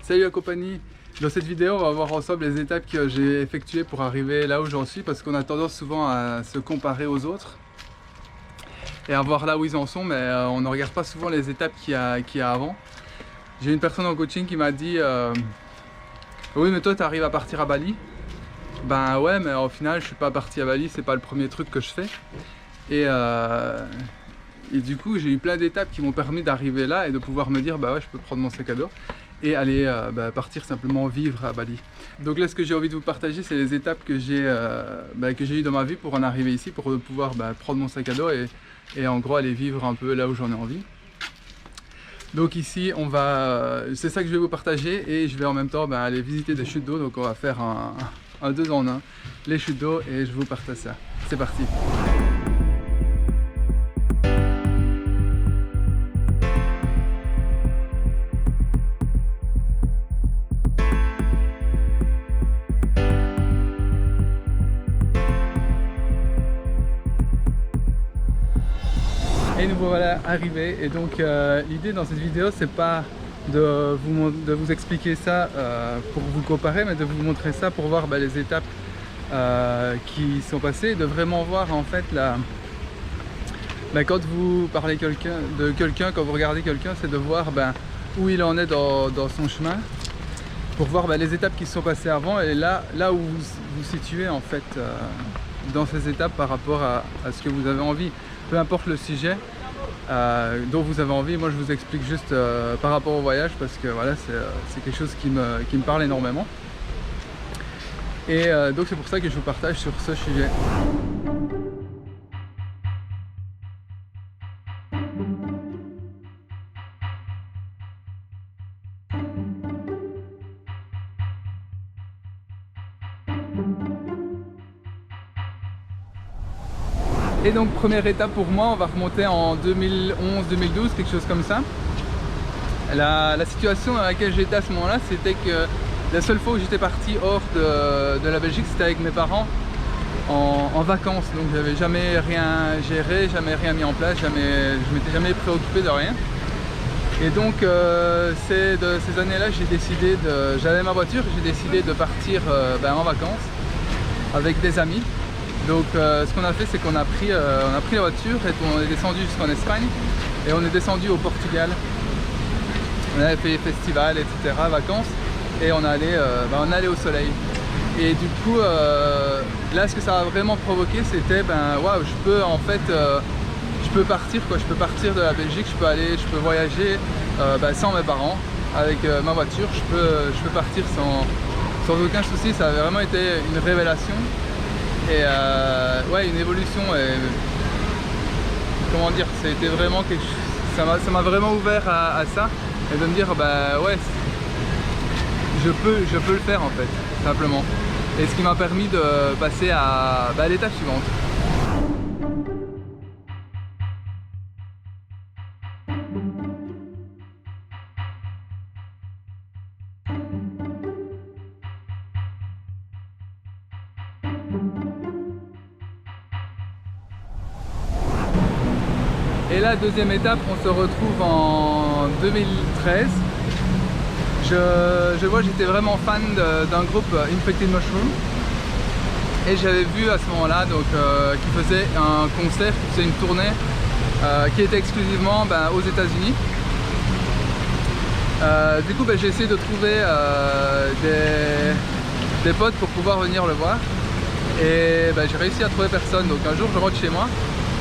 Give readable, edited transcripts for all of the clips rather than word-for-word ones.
Salut la compagnie! Dans cette vidéo, on va voir ensemble les étapes que j'ai effectuées pour arriver là où j'en suis, parce qu'on a tendance souvent à se comparer aux autres et à voir là où ils en sont, mais on ne regarde pas souvent les étapes qu'il y a avant. J'ai une personne en coaching qui m'a dit oui, mais toi tu arrives à partir à Bali. Ben ouais, mais au final je suis pas parti à Bali, c'est pas le premier truc que je fais. Et du coup j'ai eu plein d'étapes qui m'ont permis d'arriver là et de pouvoir me dire bah ouais, je peux prendre mon sac à dos et aller partir simplement vivre à Bali. Donc là, ce que j'ai envie de vous partager, c'est les étapes que j'ai eues dans ma vie pour en arriver ici, pour pouvoir prendre mon sac à dos et en gros aller vivre un peu là où j'en ai envie. Donc ici, c'est ça que je vais vous partager, et je vais en même temps aller visiter des chutes d'eau. Donc on va faire un 2 en 1, les chutes d'eau, et je vous partage ça. C'est parti! Et nous voilà arrivés, et donc l'idée dans cette vidéo, c'est pas de vous expliquer ça pour vous comparer, mais de vous montrer ça pour voir les étapes qui sont passées, de vraiment voir en fait quand vous parlez de quelqu'un, quand vous regardez quelqu'un, c'est de voir où il en est dans son chemin, pour voir les étapes qui se sont passées avant, et là où vous vous situez en fait dans ces étapes par rapport à ce que vous avez envie. Peu importe le sujet dont vous avez envie, moi je vous explique juste par rapport au voyage, parce que voilà, c'est quelque chose qui me parle énormément. Et donc c'est pour ça que je vous partage sur ce sujet. Et donc première étape pour moi, on va remonter en 2011-2012, quelque chose comme ça. La situation dans laquelle j'étais à ce moment-là, c'était que la seule fois où j'étais parti hors de la Belgique, c'était avec mes parents en vacances. Donc j'avais jamais rien géré, jamais rien mis en place, je m'étais jamais préoccupé de rien. Et donc c'est de ces années-là, j'avais ma voiture, j'ai décidé de partir en vacances avec des amis. Donc ce qu'on a fait, c'est qu'on a pris la voiture et on est descendu jusqu'en Espagne, et on est descendu au Portugal. On avait fait festival, etc., vacances, et on allait au soleil. Et du coup là, ce que ça a vraiment provoqué, c'était waouh, je peux partir quoi, je peux partir de la Belgique, je peux voyager sans mes parents, avec ma voiture, je peux partir sans aucun souci. Ça a vraiment été une révélation. Et ouais, une évolution, et comment dire, c'était vraiment quelque chose, ça m'a vraiment ouvert à ça, et de me dire ouais, je peux le faire en fait, simplement. Et ce qui m'a permis de passer à l'étape suivante. Et la deuxième étape, on se retrouve en 2013. J'étais vraiment fan d'un groupe Infected Mushroom, et j'avais vu à ce moment-là qui faisait un concert, qui faisait une tournée qui était exclusivement aux États-Unis. Du coup, j'ai essayé de trouver des potes pour pouvoir venir le voir, et j'ai réussi à trouver personne. Donc un jour, je rentre chez moi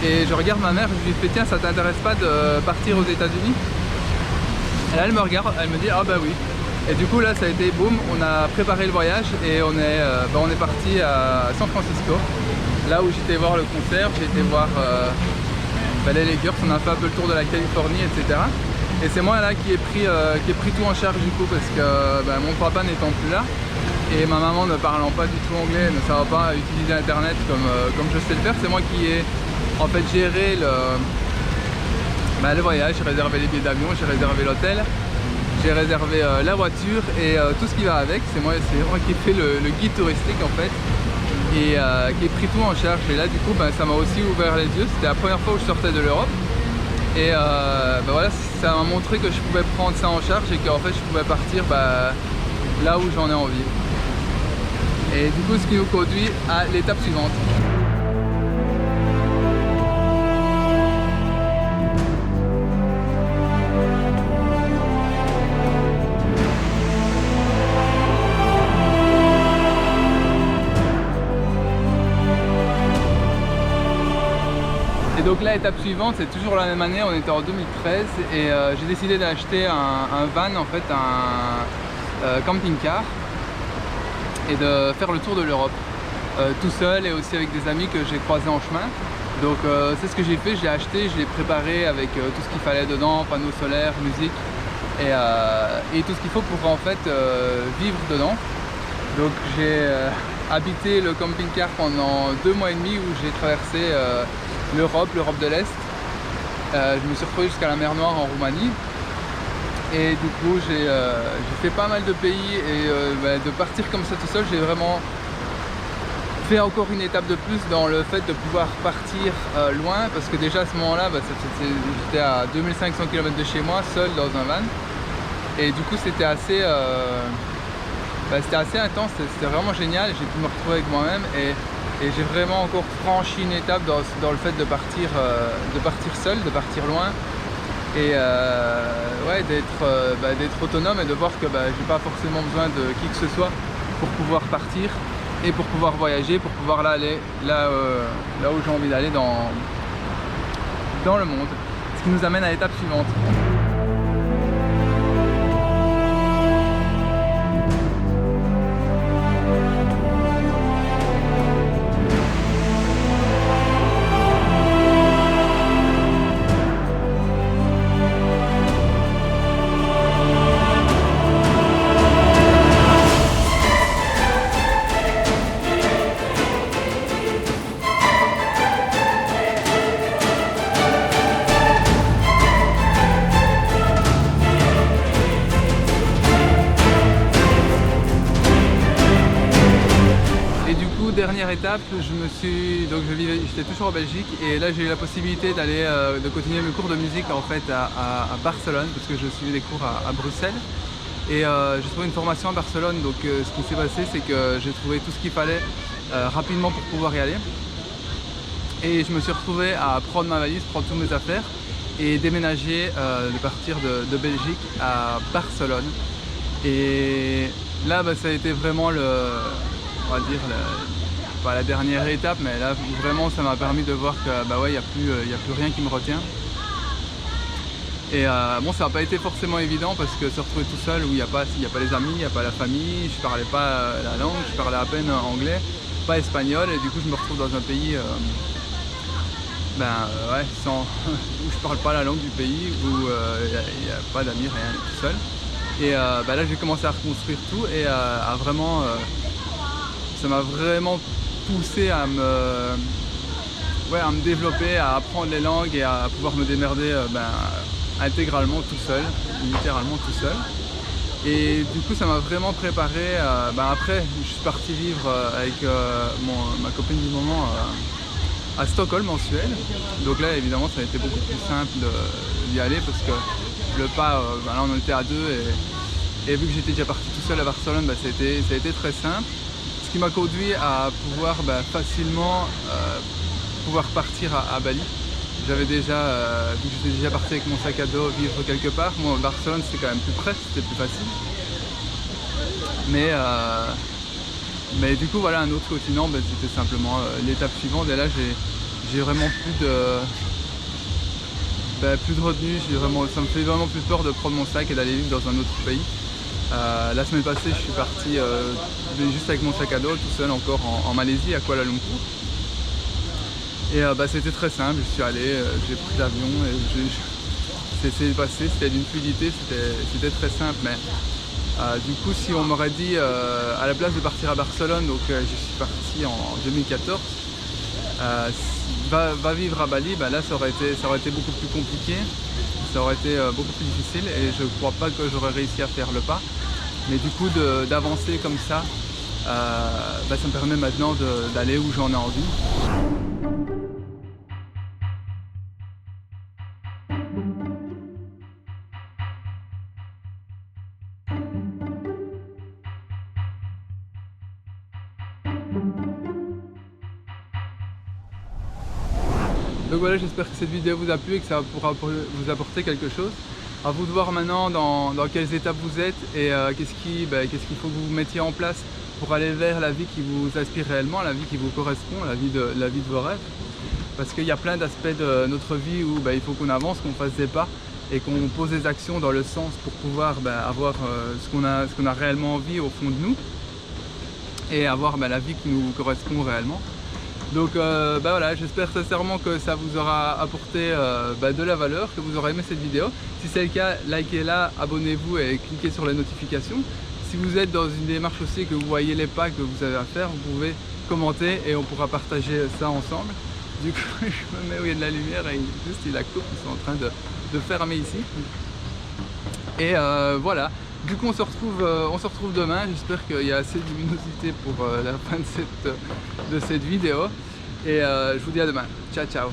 et je regarde ma mère, je lui fais tiens, ça t'intéresse pas de partir aux États-Unis? Et là elle me regarde, elle me dit ah bah oui. Et du coup là ça a été boum, on a préparé le voyage et on est parti à San Francisco, là où j'étais voir le concert, j'ai été voir les Lakers, on a fait un peu le tour de la Californie, etc. Et c'est moi là qui ai pris tout en charge du coup, parce que mon papa n'étant plus là et ma maman ne parlant pas du tout anglais, ne savant pas utiliser internet comme je sais le faire, c'est moi qui ai en fait géré le voyage. J'ai réservé les billets d'avion, j'ai réservé l'hôtel, j'ai réservé la voiture et tout ce qui va avec. C'est moi qui ai fait le guide touristique en fait, et qui ai pris tout en charge. Et là du coup ça m'a aussi ouvert les yeux. C'était la première fois où je sortais de l'Europe, Et voilà, ça m'a montré que je pouvais prendre ça en charge et qu'en fait je pouvais partir là où j'en ai envie. Et du coup, ce qui nous conduit à l'étape suivante. Et donc là, l'étape suivante, c'est toujours la même année, on était en 2013 et j'ai décidé d'acheter un van, en fait un camping-car, et de faire le tour de l'Europe tout seul et aussi avec des amis que j'ai croisés en chemin. Donc c'est ce que j'ai fait, je l'ai acheté, je l'ai préparé avec tout ce qu'il fallait dedans, panneaux solaires, musique et tout ce qu'il faut pour en fait vivre dedans. Donc j'ai habité le camping-car pendant 2 mois et demi où j'ai traversé l'Europe de l'Est. Je me suis retrouvé jusqu'à la mer Noire en Roumanie. Et du coup j'ai fait pas mal de pays et de partir comme ça tout seul, j'ai vraiment fait encore une étape de plus dans le fait de pouvoir partir loin, parce que déjà à ce moment-là j'étais à 2500 km de chez moi, seul dans un van, et du coup c'était assez intense, c'était vraiment génial. J'ai pu me retrouver avec moi-même et j'ai vraiment encore franchi une étape dans le fait de partir seul, de partir loin. Et ouais, d'être autonome et de voir que j'ai pas forcément besoin de qui que ce soit pour pouvoir partir et pour pouvoir voyager, pour pouvoir aller là où j'ai envie d'aller dans le monde. Ce qui nous amène à l'étape suivante. Dernière étape, j'étais toujours en Belgique et là j'ai eu la possibilité de continuer mes cours de musique en fait à Barcelone, parce que je suivais des cours à Bruxelles, et j'ai trouvé une formation à Barcelone. Donc ce qui s'est passé, c'est que j'ai trouvé tout ce qu'il fallait rapidement pour pouvoir y aller, et je me suis retrouvé à prendre ma valise, prendre toutes mes affaires et déménager, de partir de Belgique à Barcelone. Et là ça a été vraiment on va dire pas la dernière étape, mais là vraiment ça m'a permis de voir que il n'y a plus rien qui me retient. Et bon, ça n'a pas été forcément évident, parce que se retrouver tout seul où il n'y a pas les amis, il n'y a pas la famille, je parlais pas la langue, je parlais à peine anglais, pas espagnol, et du coup je me retrouve dans un pays où je parle pas la langue du pays, où il n'y a pas d'amis, rien, tout seul. Et là j'ai commencé à reconstruire tout et ça m'a vraiment poussé à me développer, à apprendre les langues et à pouvoir me démerder intégralement tout seul, littéralement tout seul. Et du coup ça m'a vraiment préparé. Après je suis parti vivre avec ma copine du moment à Stockholm en Suède. Donc là évidemment ça a été beaucoup plus simple d'y aller, parce que le pas, là on était à deux, et vu que j'étais déjà parti tout seul à Barcelone, ça a été très simple. Ce qui m'a conduit à pouvoir facilement pouvoir partir à Bali. J'avais déjà, vu que j'étais déjà parti avec mon sac à dos vivre quelque part, moi Barcelone c'était quand même plus près, c'était plus facile. Mais du coup voilà, un autre continent, c'était simplement l'étape suivante, et là j'ai vraiment plus de retenue, ça me fait vraiment plus peur de prendre mon sac et d'aller vivre dans un autre pays. La semaine passée, je suis parti juste avec mon sac à dos, tout seul encore en Malaisie, à Kuala Lumpur. Et c'était très simple, je suis allé, j'ai pris l'avion et c'est passé, c'était d'une fluidité, c'était très simple. Mais du coup, si on m'aurait dit à la place de partir à Barcelone, donc je suis parti en 2014, va vivre à Bali, là ça aurait été beaucoup plus compliqué, ça aurait été beaucoup plus difficile, et je ne crois pas que j'aurais réussi à faire le pas. Mais du coup d'avancer comme ça, ça me permet maintenant d'aller où j'en ai envie. Donc voilà, j'espère que cette vidéo vous a plu et que ça pourra vous apporter quelque chose. À vous de voir maintenant dans quelles étapes vous êtes et qu'est-ce qu'il faut que vous mettiez en place pour aller vers la vie qui vous inspire réellement, la vie qui vous correspond, la vie de vos rêves. Parce qu'il y a plein d'aspects de notre vie où il faut qu'on avance, qu'on fasse des pas et qu'on pose des actions dans le sens pour pouvoir avoir ce qu'on a réellement envie au fond de nous et avoir la vie qui nous correspond réellement. Donc voilà, j'espère sincèrement que ça vous aura apporté de la valeur, que vous aurez aimé cette vidéo. Si c'est le cas, likez-la, abonnez-vous et cliquez sur les notifications. Si vous êtes dans une démarche aussi que vous voyez les pas que vous avez à faire, vous pouvez commenter et on pourra partager ça ensemble. Du coup, je me mets où il y a de la lumière et juste il la coupe, ils sont en train de fermer ici. Et voilà, du coup on se retrouve demain. J'espère qu'il y a assez de luminosité pour la fin de cette vidéo. Et je vous dis à demain. Ciao ciao.